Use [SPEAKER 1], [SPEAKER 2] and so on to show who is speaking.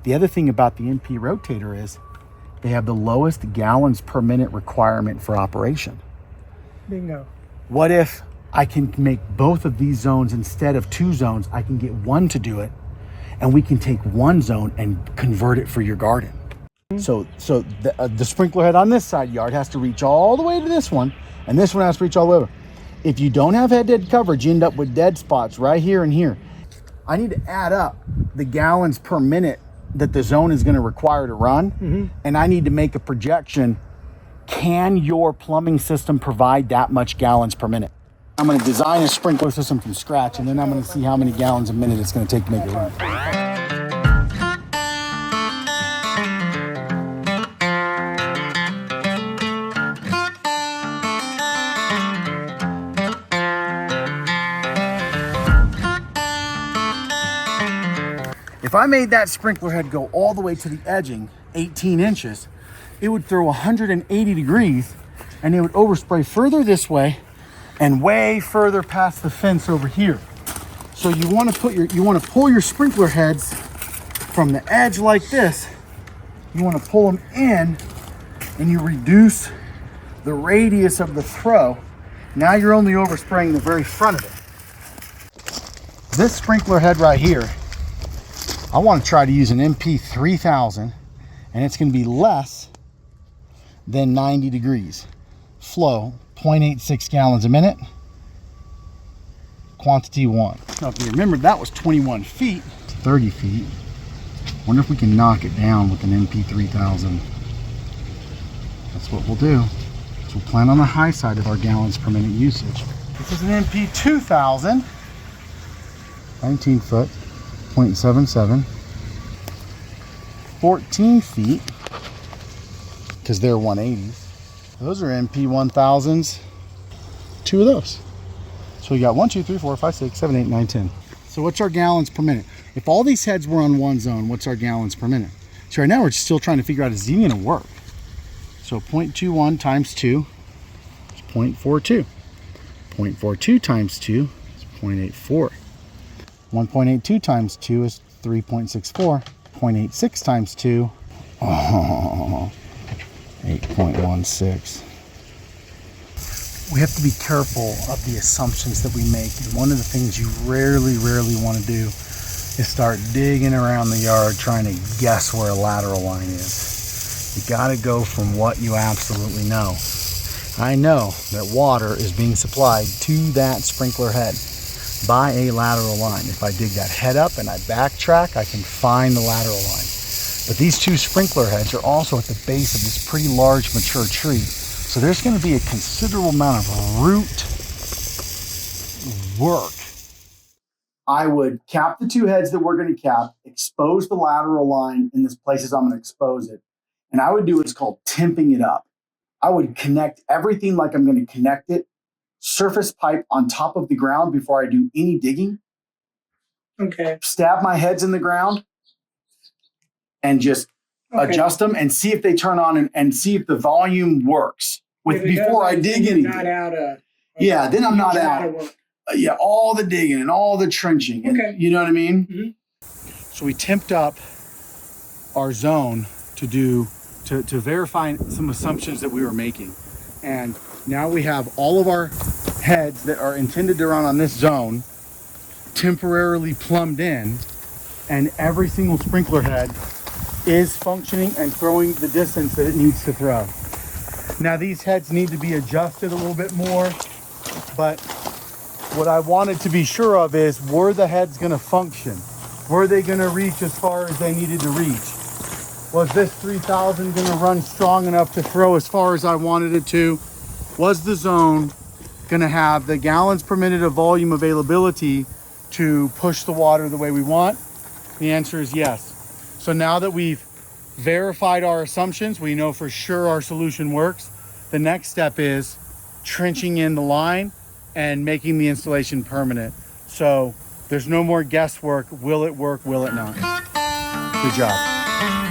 [SPEAKER 1] The other thing about the NP rotator is they have the lowest gallons per minute requirement for operation.
[SPEAKER 2] Bingo.
[SPEAKER 1] What if I can make both of these zones instead of 2 zones? I can get one to do it, and we can take 1 zone and convert it for your garden. So the sprinkler head on this side yard has to reach all the way to this one, and this one has to reach all the way over. If you don't have head-to-head coverage, you end up with dead spots right here and here. I need to add up the gallons per minute that the zone is going to require to run, and I need to make a projection. Can your plumbing system provide that much gallons per minute? I'm going to design a sprinkler system from scratch, and then I'm going to see how many gallons a minute it's going to take to make it run. If I made that sprinkler head go all the way to the edging, 18 inches, it would throw 180 degrees, and it would overspray further this way and way further past the fence over here. So you want to pull your sprinkler heads from the edge like this. You want to pull them in, and you reduce the radius of the throw. Now you're only overspraying the very front of it. This sprinkler head right here, I want to try to use an MP 3000, and it's going to be less than 90 degrees. Flow 0.86 gallons a minute. Quantity 1. Now, if you remember, that was 21 feet, 30 feet. Wonder if we can knock it down with an MP 3000. That's what we'll do. So we'll plan on the high side of our gallons per minute usage. This is an MP 2000, 19 foot. 0.77, 14 feet, because they're 180s. Those are MP 1000s, 2 of those. So we got 1, 2, 3, 4, 5, 6, 7, 8, 9, 10. So what's our gallons per minute? If all these heads were on 1 zone, what's our gallons per minute? So right now we're still trying to figure out, is it even gonna work? So 0.21 times 2 is 0.42. 0.42 times 2 is 0.84. 1.82 times 2 is 3.64. 0.86 times 2, 8.16. We have to be careful of the assumptions that we make. And one of the things you rarely want to do is start digging around the yard trying to guess where a lateral line is. You got to go from what you absolutely know. I know that water is being supplied to that sprinkler head by a lateral line. If I dig that head up and I backtrack, I can find the lateral line. But these 2 sprinkler heads are also at the base of this pretty large mature tree. So there's going to be a considerable amount of root work. I would cap the 2 heads that we're going to cap, expose the lateral line in the places I'm going to expose it. And I would do what's called timping it up. I would connect everything like I'm going to connect it, surface pipe on top of the ground before I do any digging.
[SPEAKER 2] Okay.
[SPEAKER 1] Stab my heads in the ground and just adjust them and see if they turn on and see if the volume works before I dig anything.
[SPEAKER 2] Not out
[SPEAKER 1] then I'm not out. All the digging and all the trenching. And, you know what I mean? Mm-hmm. So we timped up our zone to verify some assumptions that we were making. And now we have all of our heads that are intended to run on this zone temporarily plumbed in, and every single sprinkler head is functioning and throwing the distance that it needs to throw. Now these heads need to be adjusted a little bit more, but what I wanted to be sure of is, were the heads going to function? Were they going to reach as far as they needed to reach? Was this 3000 going to run strong enough to throw as far as I wanted it to? Was the zone going to have the gallons per minute of volume availability to push the water the way we want? The answer is yes. So now that we've verified our assumptions, we know for sure our solution works. The next step is trenching in the line and making the installation permanent. So there's no more guesswork. Will it work? Will it not? Good job.